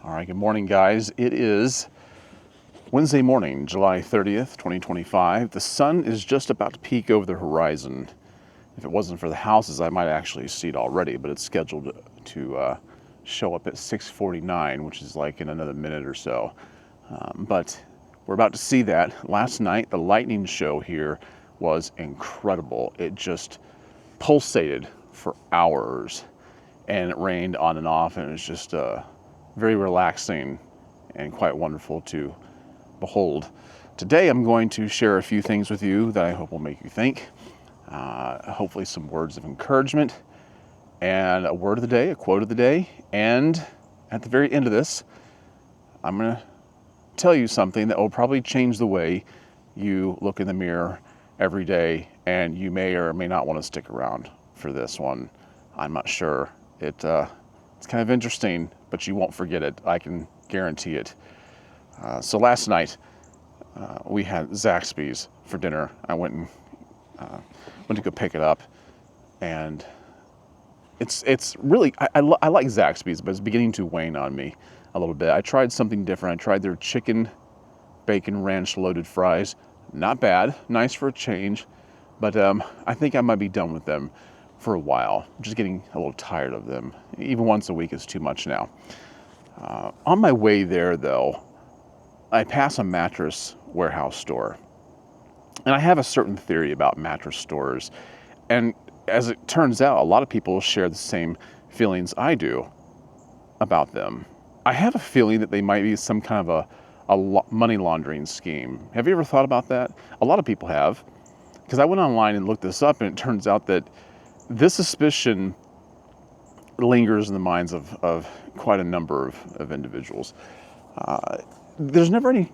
All right, good morning, guys. It is Wednesday morning, July 30th, 2025. The sun is just about to peek over the horizon. If it wasn't for the houses, I might actually see it already, but it's scheduled to show up at 6:49, which is like in another minute or so. But we're about to see that. Last night, the lightning show here was incredible. It just pulsated for hours, and it rained on and off, and it was just very relaxing and quite wonderful to behold. Today I'm going to share a few things with you that I hope will make you think. Hopefully some words of encouragement and a word of the day, a quote of the day. And at the very end of this, I'm going to tell you something that will probably change the way you look in the mirror every day. And you may or may not want to stick around for this one. I'm not sure. It's kind of interesting, but you won't forget it. I can guarantee it. So last night, we had Zaxby's for dinner. I went to go pick it up, and it's really, I like Zaxby's, but it's beginning to wane on me a little bit. I tried something different. I tried their chicken bacon ranch loaded fries. Not bad, nice for a change, but I think I might be done with them for a while. I'm just getting a little tired of them. Even once a week is too much now. On my way there, though, I pass a mattress warehouse store. And I have a certain theory about mattress stores. And as it turns out, a lot of people share the same feelings I do about them. I have a feeling that they might be some kind of a money laundering scheme. Have you ever thought about that? A lot of people have. Because I went online and looked this up, and it turns out that this suspicion lingers in the minds of quite a number of individuals. There's never any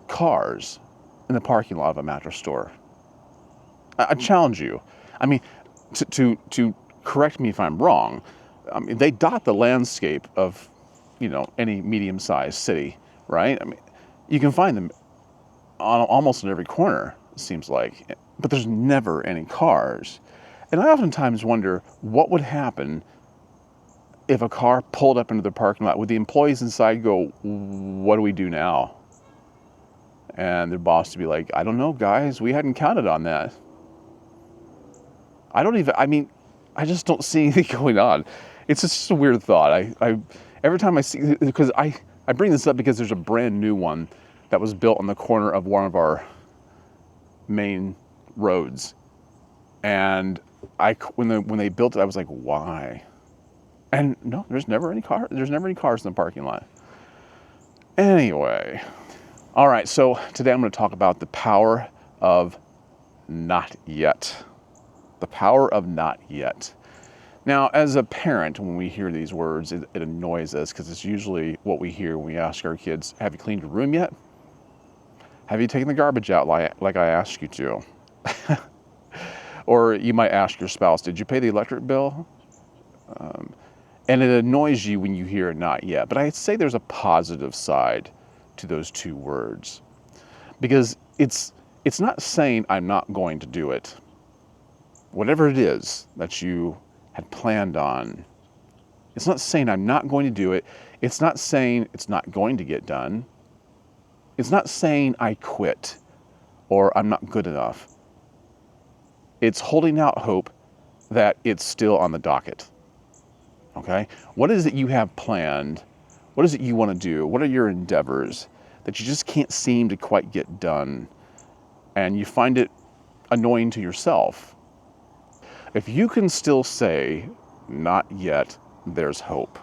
cars in the parking lot of a mattress store. I challenge you. I mean, to correct me if I'm wrong. I mean, they dot the landscape of, any medium-sized city, right? I mean, you can find them on almost in every corner, it seems like, but there's never any cars. And I oftentimes wonder what would happen if a car pulled up into the parking lot. Would the employees inside go, "What do we do now?" And their boss would be like, "I don't know, guys. We hadn't counted on that." I just don't see anything going on. It's just a weird thought. I every time I see, because I bring this up because there's a brand new one that was built on the corner of one of our main roads. And when they built it, I was like, why? And no, there's never any cars in the parking lot. Anyway, all right, so today I'm going to talk about the power of not yet. The power of not yet. Now, as a parent, when we hear these words, it annoys us because it's usually what we hear when we ask our kids, "Have you cleaned your room yet? Have you taken the garbage out like I asked you to?" Or you might ask your spouse, "Did you pay the electric bill?" And it annoys you when you hear "not yet." But I'd say there's a positive side to those two words, because it's not saying I'm not going to do it. Whatever it is that you had planned on, it's not saying I'm not going to do it. It's not saying it's not going to get done. It's not saying I quit or I'm not good enough. It's holding out hope that it's still on the docket. Okay? What is it you have planned? What is it you want to do? What are your endeavors that you just can't seem to quite get done? And you find it annoying to yourself. If you can still say, "Not yet," there's hope.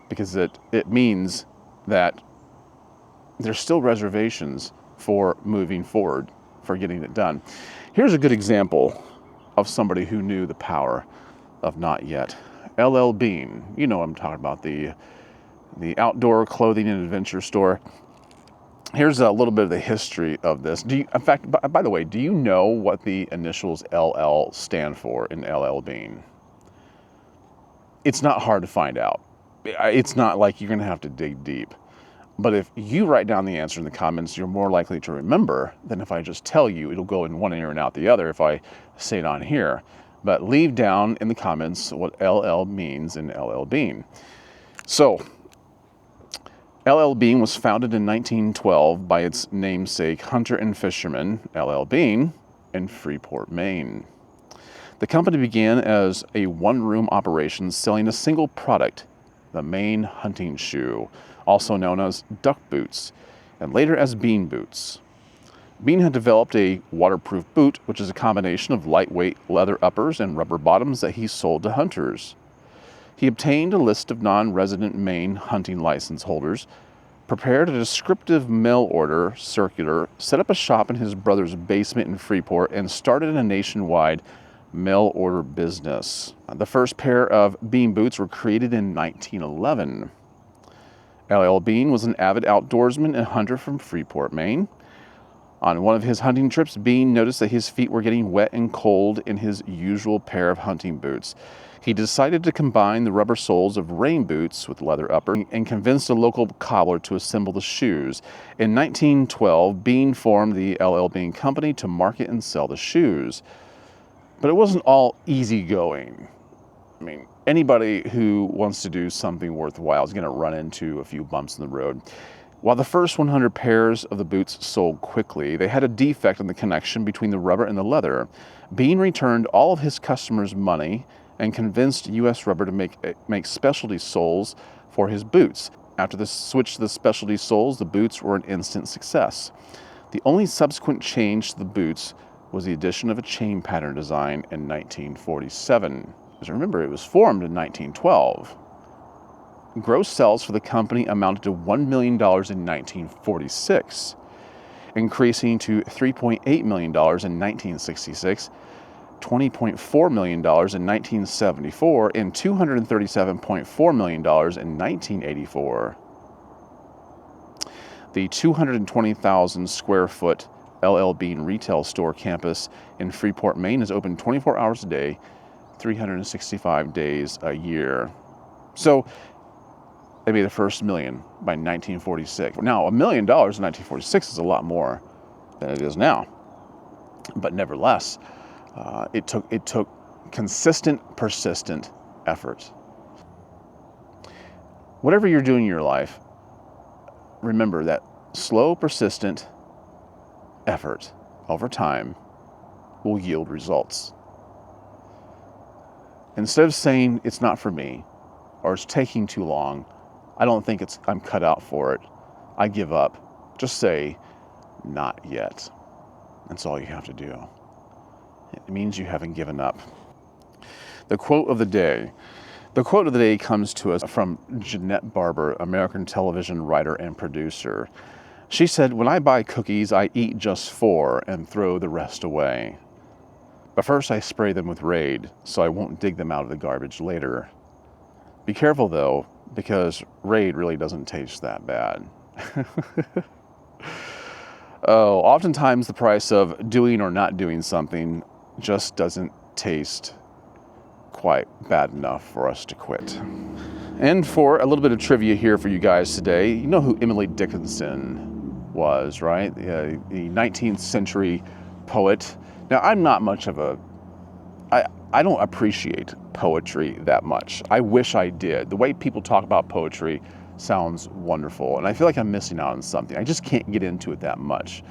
Because it means that there's still reservations for moving forward, for getting it done. Here's a good example of somebody who knew the power of not yet. LL Bean, you know what I'm talking about, the outdoor clothing and adventure store. Here's a little bit of the history of this. In fact, by the way, do you know what the initials LL stand for in LL Bean? It's not hard to find out. It's not like you're going to have to dig deep. But if you write down the answer in the comments, you're more likely to remember than if I just tell you. It'll go in one ear and out the other if I say it on here. But leave down in the comments what LL means in LL Bean. So LL Bean was founded in 1912 by its namesake Hunter and Fisherman, LL Bean, in Freeport, Maine. The company began as a one-room operation selling a single product, the Maine hunting shoe, also known as duck boots, and later as bean boots. Bean had developed a waterproof boot, which is a combination of lightweight leather uppers and rubber bottoms that he sold to hunters. He obtained a list of non-resident Maine hunting license holders, prepared a descriptive mail order circular, set up a shop in his brother's basement in Freeport, and started a nationwide mail order business. The first pair of Bean boots were created in 1911. LL Bean was an avid outdoorsman and hunter from Freeport, Maine. On one of his hunting trips, Bean noticed that his feet were getting wet and cold in his usual pair of hunting boots. He decided to combine the rubber soles of rain boots with leather uppers and convinced a local cobbler to assemble the shoes. In 1912, Bean formed the LL Bean Company to market and sell the shoes. But it wasn't all easy going. I mean, anybody who wants to do something worthwhile is going to run into a few bumps in the road. While the first 100 pairs of the boots sold quickly, they had a defect in the connection between the rubber and the leather. Bean returned all of his customers' money and convinced U.S. Rubber to make specialty soles for his boots. After the switch to the specialty soles, the boots were an instant success. The only subsequent change to the boots was the addition of a chain pattern design in 1947. As remember, it was formed in 1912. Gross sales for the company amounted to $1 million in 1946, increasing to $3.8 million in 1966, $20.4 million in 1974, and $237.4 million in 1984. The 220,000 square foot LL Bean retail store campus in Freeport, Maine is open 24 hours a day, 365 days a year. So they made the first million by 1946. Now, $1 million in 1946 is a lot more than it is now. But nevertheless, it took consistent, persistent effort. Whatever you're doing in your life, remember that slow, persistent effort over time will yield results. Instead of saying it's not for me or it's taking too long, I don't think I'm cut out for it, I give up, just say not yet. That's all you have to do. It means you haven't given up. The quote of the day. The quote of the day comes to us from Jeanette Barber, American television writer and producer. She said, "When I buy cookies, I eat just 4 and throw the rest away. But first I spray them with Raid, so I won't dig them out of the garbage later. Be careful though, because Raid really doesn't taste that bad." Oh, oftentimes the price of doing or not doing something just doesn't taste quite bad enough for us to quit. And for a little bit of trivia here for you guys today, you know who Emily Dickinson was, right? The 19th century poet. Now, I'm not much of I don't appreciate poetry that much. I wish I did. The way people talk about poetry sounds wonderful, and I feel like I'm missing out on something. I just can't get into it that much.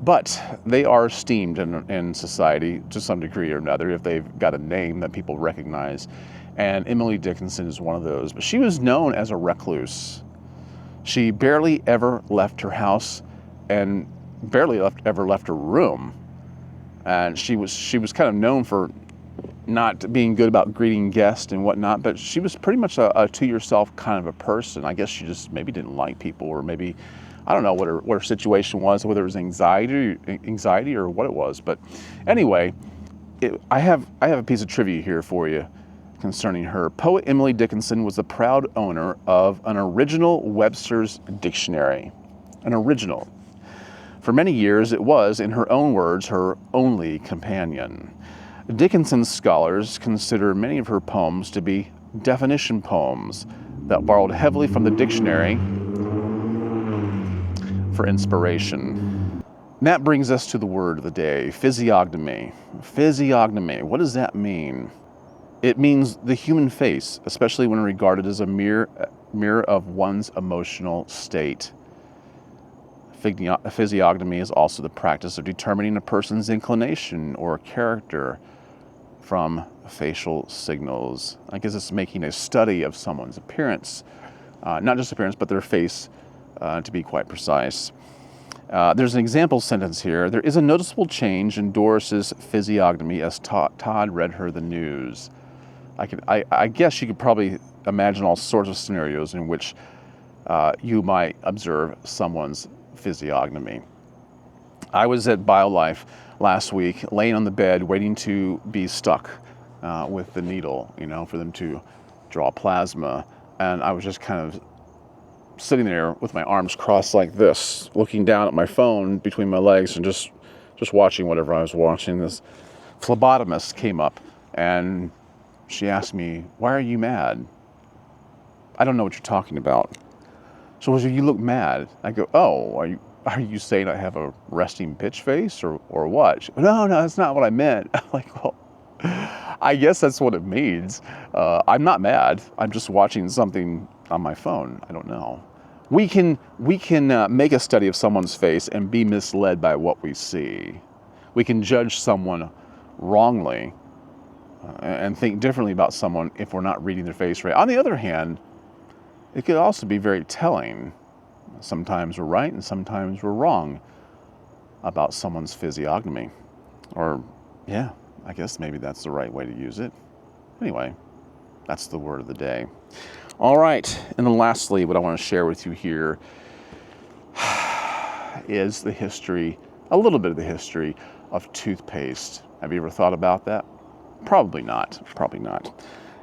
But they are esteemed in society to some degree or another if they've got a name that people recognize. And Emily Dickinson is one of those. But she was known as a recluse. She barely ever left her house and barely ever left her room. And she was kind of known for not being good about greeting guests and whatnot, but she was pretty much a to-yourself kind of a person. I guess she just maybe didn't like people, or maybe, I don't know what her situation was, whether it was anxiety or what it was. But anyway, I have a piece of trivia here for you concerning her. Poet Emily Dickinson was the proud owner of an original Webster's dictionary. An original. For many years, it was, in her own words, her only companion. Dickinson's scholars consider many of her poems to be definition poems that borrowed heavily from the dictionary for inspiration. And that brings us to the word of the day, physiognomy. Physiognomy, what does that mean? It means the human face, especially when regarded as a mirror of one's emotional state. Physiognomy is also the practice of determining a person's inclination or character from facial signals. I guess it's making a study of someone's appearance, not just appearance, but their face, to be quite precise. There's an example sentence here. There is a noticeable change in Doris's physiognomy as Todd read her the news. I guess you could probably imagine all sorts of scenarios in which you might observe someone's physiognomy. I was at BioLife last week, laying on the bed, waiting to be stuck with the needle, for them to draw plasma. And I was just kind of sitting there with my arms crossed like this, looking down at my phone between my legs and just watching whatever I was watching. This phlebotomist came up and she asked me, "Why are you mad?" "I don't know what you're talking about." "So you look mad." I go, "Oh, are you saying I have a resting bitch face or what?" She goes, No, that's not what I meant. I'm like, well, I guess that's what it means. I'm not mad. I'm just watching something on my phone. I don't know. We can make a study of someone's face and be misled by what we see. We can judge someone wrongly and think differently about someone if we're not reading their face right. On the other hand, it could also be very telling. Sometimes we're right and sometimes we're wrong about someone's physiognomy. Or, yeah, I guess maybe that's the right way to use it. Anyway, that's the word of the day. All right, and then lastly, what I want to share with you here is the history, a little bit of the history of toothpaste. Have you ever thought about that? Probably not.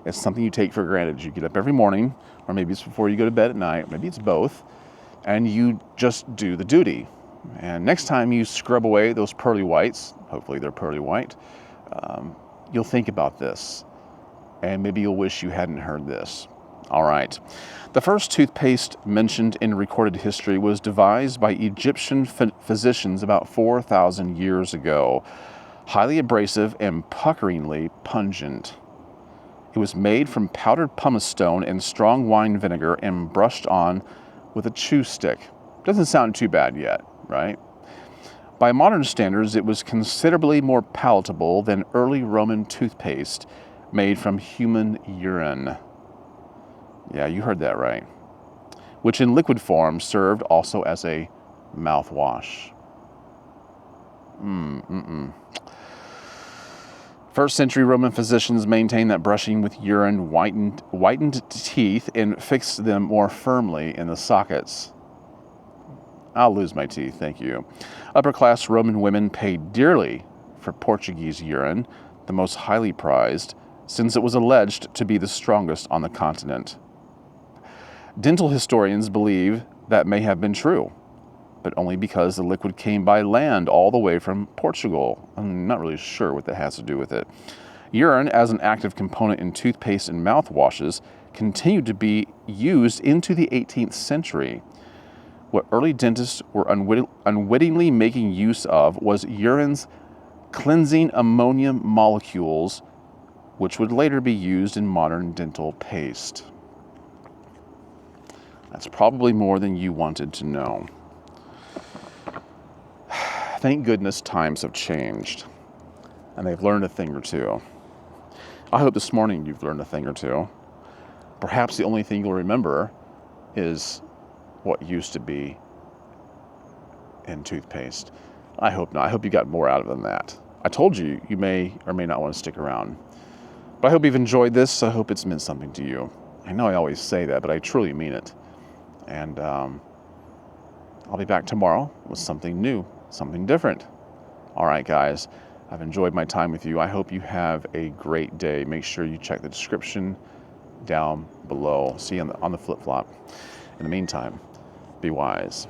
It's something you take for granted. You get up every morning, or maybe it's before you go to bed at night, maybe it's both, and you just do the duty. And next time you scrub away those pearly whites, hopefully they're pearly white, you'll think about this, and maybe you'll wish you hadn't heard this. All right. The first toothpaste mentioned in recorded history was devised by Egyptian physicians about 4,000 years ago. Highly abrasive and puckeringly pungent. It was made from powdered pumice stone and strong wine vinegar and brushed on with a chew stick. Doesn't sound too bad yet, right? By modern standards, it was considerably more palatable than early Roman toothpaste made from human urine. Yeah, you heard that right. Which in liquid form served also as a mouthwash. First century Roman physicians maintained that brushing with urine whitened teeth and fixed them more firmly in the sockets. I'll lose my teeth, thank you. Upper-class Roman women paid dearly for Portuguese urine, the most highly prized, since it was alleged to be the strongest on the continent. Dental historians believe that may have been true, but only because the liquid came by land all the way from Portugal. I'm not really sure what that has to do with it. Urine, as an active component in toothpaste and mouthwashes, continued to be used into the 18th century. What early dentists were unwittingly making use of was urine's cleansing ammonium molecules, which would later be used in modern dental paste. That's probably more than you wanted to know. Thank goodness times have changed, and they've learned a thing or two. I hope this morning you've learned a thing or two. Perhaps the only thing you'll remember is what used to be in toothpaste. I hope not. I hope you got more out of it than that. I told you, you may or may not want to stick around. But I hope you've enjoyed this. I hope it's meant something to you. I know I always say that, but I truly mean it. And I'll be back tomorrow with something new, something different. All right, guys, I've enjoyed my time with you. I hope you have a great day. Make sure you check the description down below. See you on the flip-flop. In the meantime, be wise.